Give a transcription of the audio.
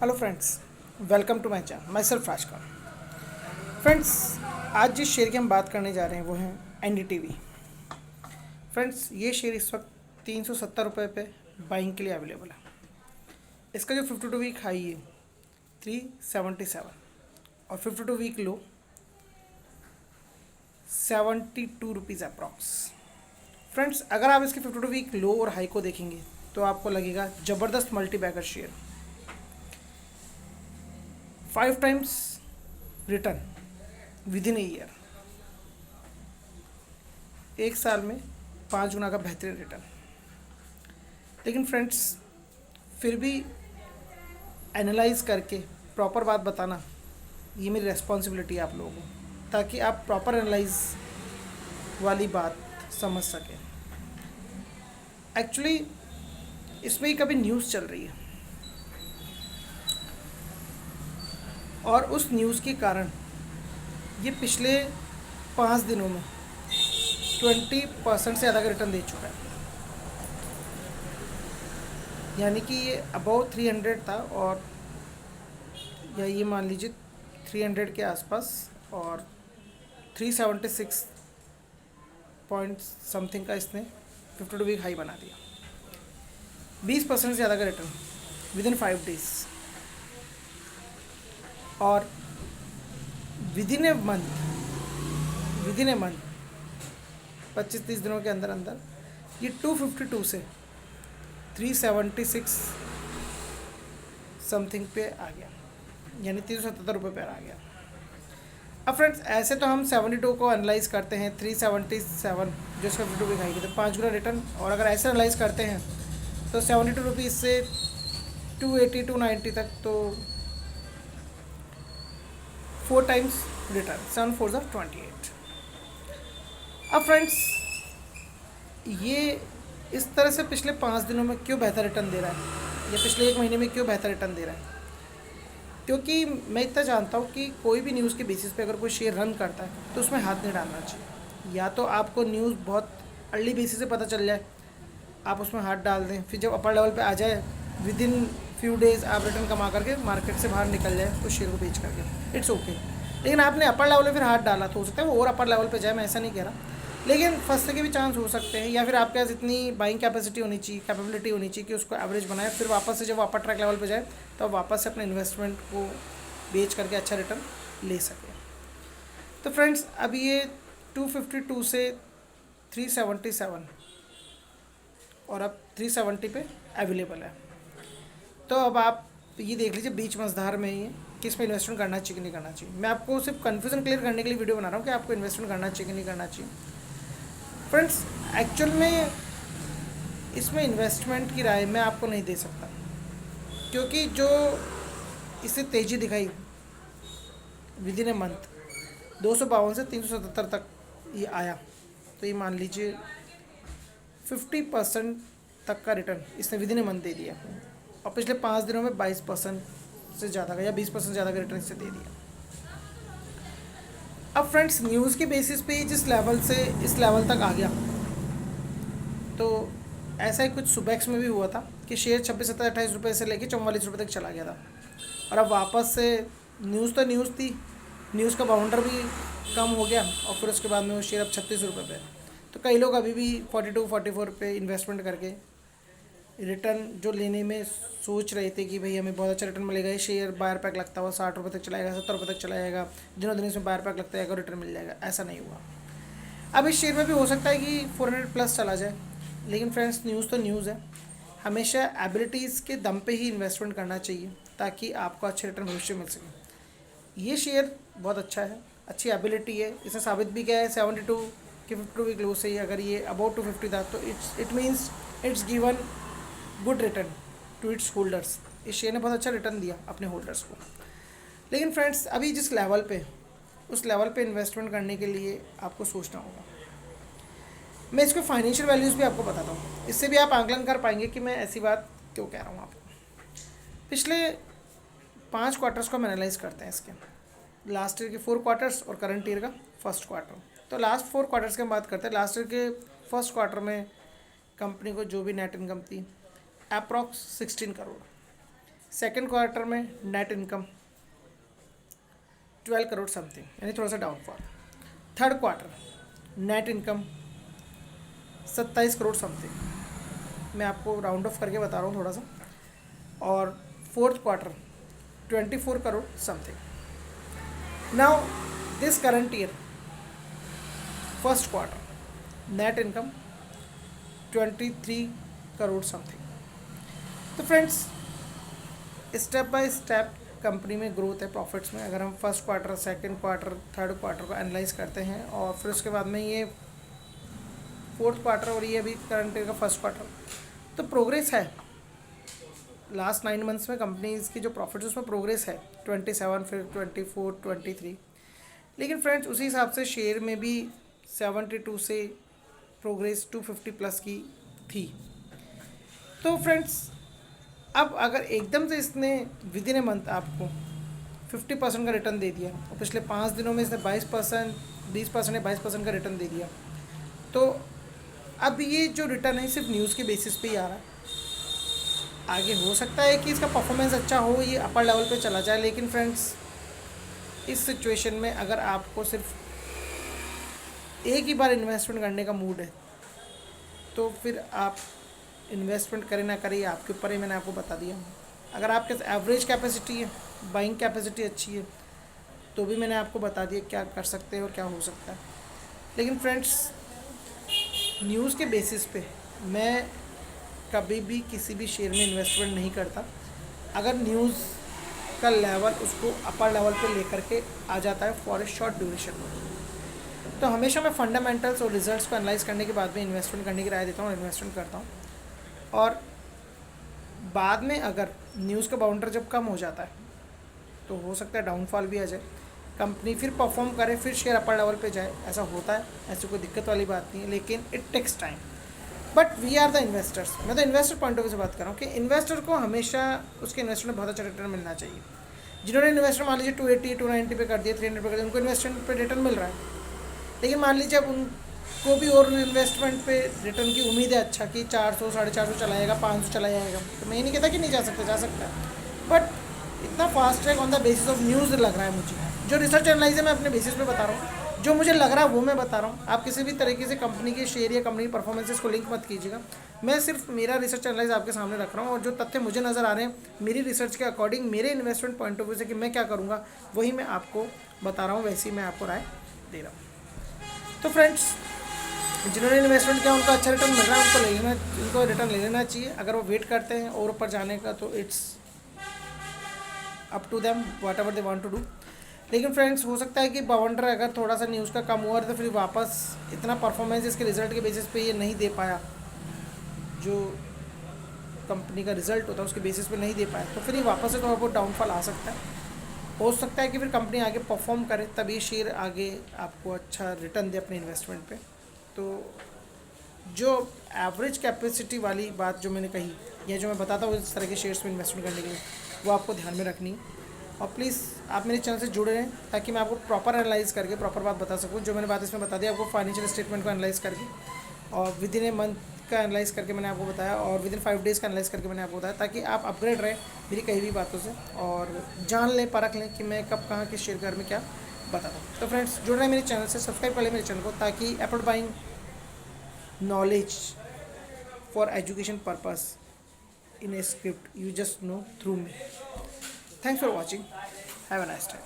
Hello friends, welcome to my channel myself राजका। Friends, आज जिस शेयर की हम बात करने जा रहे हैं वो है एनडीटीवी। फ्रेंड्स, ये शेयर इस वक्त 370 रुपये पे बाइंग के लिए अवेलेबल है। इसका जो 52 वीक हाई है 377 और 52 week low 72 rupees approx. Friends, अगर आप इसके 52 वीक लो और हाई को देखेंगे तो आपको लगेगा ज़बरदस्त multi bagger share. 5 times return within a year, एक साल में 5 गुना का बेहतरीन रिटर्न। लेकिन फ्रेंड्स, फिर भी एनालाइज करके प्रॉपर बात बताना ये मेरी रेस्पॉन्सिबिलिटी है आप लोगों को, ताकि आप प्रॉपर एनालाइज वाली बात समझ सकें। एक्चुअली इसमें ही कभी न्यूज़ चल रही है और उस न्यूज़ के कारण ये पिछले 5 दिनों में 20% से ज़्यादा का रिटर्न दे चुका है। यानी कि ये अबाउ 300 था और या ये मान लीजिए 300 के आसपास, और 376 पॉइंट समथिंग का इसने 52 वीक हाई बना दिया। 20% से ज़्यादा का रिटर्न विद इन 5 डेज, और विद इन ए मंथ 25-30 दिनों के अंदर अंदर ये 252 से 376 समथिंग पे आ गया, यानी 377 रुपये पर आ गया। अब फ्रेंड्स, ऐसे तो हम 72 को एनालाइज करते हैं 377 जो इसका 52 वीक हाई की, तो 5 गुना रिटर्न। और अगर ऐसे एनालाइज करते हैं तो 72 रुपीज़ से 280 290 तक, तो 4 टाइम्स रिटर्न, 7 4 28। अब फ्रेंड्स, ये इस तरह से पिछले 5 दिनों में क्यों बेहतर रिटर्न दे रहा है या पिछले 1 महीने में क्यों बेहतर रिटर्न दे रहा है? क्योंकि मैं इतना जानता हूँ कि कोई भी न्यूज़ के बेसिस पे अगर कोई शेयर रन करता है तो उसमें हाथ नहीं डालना चाहिए। या तो आपको न्यूज़ बहुत अर्ली बेसिस से पता चल जाए, आप उसमें हाथ डाल दें, फिर जब अपर लेवल पे आ जाए विद इन फ्यू डेज़ आप रिटर्न कमा करके मार्केट से बाहर निकल जाए उस शेयर को बेच करके, इट्स ओके। लेकिन आपने अपर लेवल पे फिर हाथ डाला तो हो सकता है वो और अपर लेवल पे जाए, मैं ऐसा नहीं कह रहा, लेकिन फंसने के भी चांस हो सकते हैं। या फिर आपके पास इतनी बाइंग कैपेसिटी होनी चाहिए, कैपेबिलिटी होनी चाहिए कि उसको एवरेज बनाए, फिर वापस से जब अपर ट्रैक लेवल पे जाए तो वापस से अपने इन्वेस्टमेंट को बेच करके अच्छा रिटर्न ले सके। तो फ्रेंड्स, अब ये 252 से 377 और अब 370 पे अवेलेबल है। तो अब आप ये देख लीजिए बीच मझधार में ही है कि इसमें इन्वेस्टमेंट करना चाहिए कि नहीं करना चाहिए। मैं आपको सिर्फ कन्फ्यूज़न क्लियर करने के लिए वीडियो बना रहा हूँ कि आपको इन्वेस्टमेंट करना चाहिए कि नहीं करना चाहिए। फ्रेंड्स, एक्चुअल में इसमें इन्वेस्टमेंट की राय मैं आपको नहीं दे सकता, क्योंकि जो इसे तेज़ी दिखाई विद इन ए मंथ 252 से 377 तक ये आया, तो ये मान लीजिए 50% तक का रिटर्न इसने विद इन ए मंथ दे दिया, और पिछले 5 दिनों में 22% से ज़्यादा का या 20% ज़्यादा का रिटर्न इससे दे दिया। अब फ्रेंड्स, न्यूज़ के बेसिस पे जिस लेवल से इस लेवल तक आ गया, तो ऐसा ही कुछ सुबेक्स में भी हुआ था कि शेयर 26-27-28 रुपये से लेके 44 रुपये तक चला गया था, और अब वापस से न्यूज़ तो न्यूज़ थी, न्यूज़ का बाउंडर भी कम हो गया, और फिर उसके बाद में वो शेयर अब 36 रुपये पे। तो कई लोग अभी भी 42-44 पे इन्वेस्टमेंट करके रिटर्न जो लेने में सोच रहे थे कि भाई हमें बहुत अच्छा रिटर्न मिलेगा, ये शेयर बायर पैक लगता हुआ 60 रुपये तक चला जाएगा, 70 रुपये तक चला जाएगा, दिनों दिन इसमें बायर पैक लगता जाएगा, रिटर्न मिल जाएगा, ऐसा नहीं हुआ। अब इस शेयर में भी हो सकता है कि 400 प्लस चला जाए, लेकिन फ्रेंड्स, न्यूज़ तो न्यूज़ है। हमेशा एबिलिटीज़ के दम पे ही इन्वेस्टमेंट करना चाहिए ताकि आपको अच्छे रिटर्न भविष्य मिल सके। ये शेयर बहुत अच्छा है, अच्छी एबिलिटी है, इसने साबित भी किया है 72 के 52 वीक लो से ही अगर ये अबाउट 250 था, तो it means it's given good return to its holders. इस शेयर ने बहुत अच्छा रिटर्न दिया अपने होल्डर्स को। लेकिन फ्रेंड्स, अभी जिस लेवल पे उस लेवल पे इन्वेस्टमेंट करने के लिए आपको सोचना होगा। मैं इसको फाइनेंशियल वैल्यूज़ भी आपको बताता हूँ, इससे भी आप आंकलन कर पाएंगे कि मैं ऐसी बात क्यों कह रहा हूँ आपको। पिछले 5 क्वार्टर्स को हम एनालाइज करते हैं इसके, लास्ट ईयर के 4 क्वार्टर्स और करंट ईयर का फर्स्ट क्वार्टर। तो लास्ट 4 क्वार्टर्स की हम बात करते हैं। लास्ट ईयर के फर्स्ट क्वार्टर में कंपनी को जो भी नेट इनकम थी अप्रॉक्स 16 करोड़। सेकेंड क्वार्टर में नेट इनकम 12 करोड़ समथिंग, यानी थोड़ा सा downfall. Third quarter net income 27 crore something, मैं आपको राउंड ऑफ करके बता रहा हूँ थोड़ा सा। और fourth quarter 24 crore something. Now this current year first quarter net income 23 crore something. तो friends, step by step company में ग्रोथ है प्रॉफिट्स में। अगर हम first quarter, second quarter, third quarter को एनालाइज करते हैं और फिर उसके बाद में ये फोर्थ क्वार्टर और ये अभी करंट ईयर का फर्स्ट क्वार्टर, तो प्रोग्रेस है। लास्ट 9 मंथ्स में कंपनीज की जो प्रॉफिट्स उसमें प्रोग्रेस है, 27, फिर 24, 23। लेकिन फ्रेंड्स उसी हिसाब से शेयर में भी 72 से प्रोग्रेस 250 प्लस की थी। तो फ्रेंड्स अब अगर एकदम से इसने विद इन ए मंथ आपको 50% का रिटर्न दे दिया और पिछले 5 दिनों में इसने 20% 20% या 22% का रिटर्न दे दिया, तो अब ये जो रिटर्न है सिर्फ न्यूज़ के बेसिस पे ही आ रहा है। आगे हो सकता है कि इसका परफॉर्मेंस अच्छा हो, ये अपर लेवल पे चला जाए, लेकिन फ्रेंड्स इस सिचुएशन में अगर आपको सिर्फ एक ही बार इन्वेस्टमेंट करने का मूड है तो फिर आप इन्वेस्टमेंट करें ना करें आपके ऊपर ही, मैंने आपको बता दिया। अगर आपके एवरेज कैपेसिटी है, बाइंग कैपेसिटी अच्छी है, तो भी मैंने आपको बता दिया क्या कर सकते हैं और क्या हो सकता है। लेकिन फ्रेंड्स न्यूज़ के बेसिस पे मैं कभी भी किसी भी शेयर में इन्वेस्टमेंट नहीं करता। अगर न्यूज़ का लेवल उसको अपर लेवल पे लेकर के आ जाता है फॉर ए शॉर्ट ड्यूरेशन में, तो हमेशा मैं फंडामेंटल्स और रिजल्ट्स को एनालाइज करने के बाद में इन्वेस्टमेंट करने की राय देता हूँ और इन्वेस्टमेंट करता हूँ। और बाद में अगर न्यूज़ का बाउंडर जब कम हो जाता है तो हो सकता है डाउनफॉल भी आ जाए, कंपनी फिर परफॉर्म करे, फिर शेयर अपर लेवल पे जाए, ऐसा होता है, ऐसी कोई दिक्कत वाली बात नहीं है। लेकिन it takes time, but we are the investors. मैं तो इन्वेस्टर पॉइंट ऑफ व्यू से बात कर रहा हूँ कि इन्वेस्टर को हमेशा उसके इन्वेस्टमेंट में बहुत अच्छा रिटर्न मिलना चाहिए। जिन्होंने इन्वेस्टमेंट मान लीजिए 280 290 पे कर दिया, 300 पे कर दिया, उनको इन्वेस्टमेंट पे रिटर्न मिल रहा है। लेकिन मान लीजिए अब उनको भी और इन्वेस्टमेंट पे रिटर्न की उम्मीद है अच्छा कि 400 450 चला जाएगा, 500 चला जाएगा, तो मैं ये नहीं कहता कि नहीं जा सकता, जा सकता है, बट इतना fast track on the basis of news लग रहा है मुझे। जो रिसर्च एनालाइज है मैं अपने बेसिस पे बता रहा हूँ, जो मुझे लग रहा है वो मैं बता रहा हूँ। आप किसी भी तरीके से कंपनी के शेयर या कंपनी की परफॉर्मेंसेस को लिंक मत कीजिएगा। मैं सिर्फ मेरा रिसर्च एनालाइज आपके सामने रख रहा हूँ और जो तथ्य मुझे नज़र आ रहे हैं मेरी रिसर्च के अकॉर्डिंग, मेरे इन्वेस्टमेंट पॉइंट ऑफ व्यू से कि मैं क्या करूँगा, वही मैं आपको बता रहा हूँ, वैसे ही मैं आपको राय दे रहा हूँ। तो फ्रेंड्स जिन्होंने इन्वेस्टमेंट किया उनको अच्छा रिटर्न मिल रहा है, उनको रिटर्न ले लेना चाहिए। अगर वो वेट करते हैं और ऊपर जाने का तो it's up to them whatever they want to do. लेकिन फ्रेंड्स हो सकता है कि बाउंडर अगर थोड़ा सा न्यूज़ का कम हुआ तो फिर वापस इतना परफॉर्मेंस इसके रिजल्ट के बेसिस पे ये नहीं दे पाया, जो कंपनी का रिजल्ट होता है उसके बेसिस पे नहीं दे पाया, तो फिर ये वापस से थोड़ा बहुत डाउनफॉल आ सकता है। हो सकता है कि फिर कंपनी आगे परफॉर्म करे तभी शेयर आगे आपको अच्छा रिटर्न दे अपने इन्वेस्टमेंट पे। तो जो एवरेज कैपेसिटी वाली बात जो मैंने कही या जो मैं बताता हूँ इस तरह के शेयर्स में इन्वेस्टमेंट करने के लिए, वो आपको ध्यान में रखनी है। और प्लीज़ आप मेरे चैनल से जुड़े रहें ताकि मैं आपको प्रॉपर एनालाइज करके प्रॉपर बात बता सकूँ। जो मैंने बात इसमें बता दी आपको फाइनेंशियल स्टेटमेंट को एनालाइज करके, और विद इन ए मंथ का एनालाइज करके मैंने आपको बताया, और विद इन 5 डेज़ का एनालाइज करके मैंने आपको बताया, ताकि आप अपग्रेड रहें मेरी कई भी बातों से और जान लें, परख लें कि मैं कब कहाँ किस शेयर घर में क्या बताता हूँ। तो फ्रेंड्स जुड़ रहे हैं मेरे चैनल से, सब्सक्राइब कर लें मेरे चैनल को, ताकि effort buying knowledge for education purpose in a script you just know through me. Thanks for watching. Have a nice time.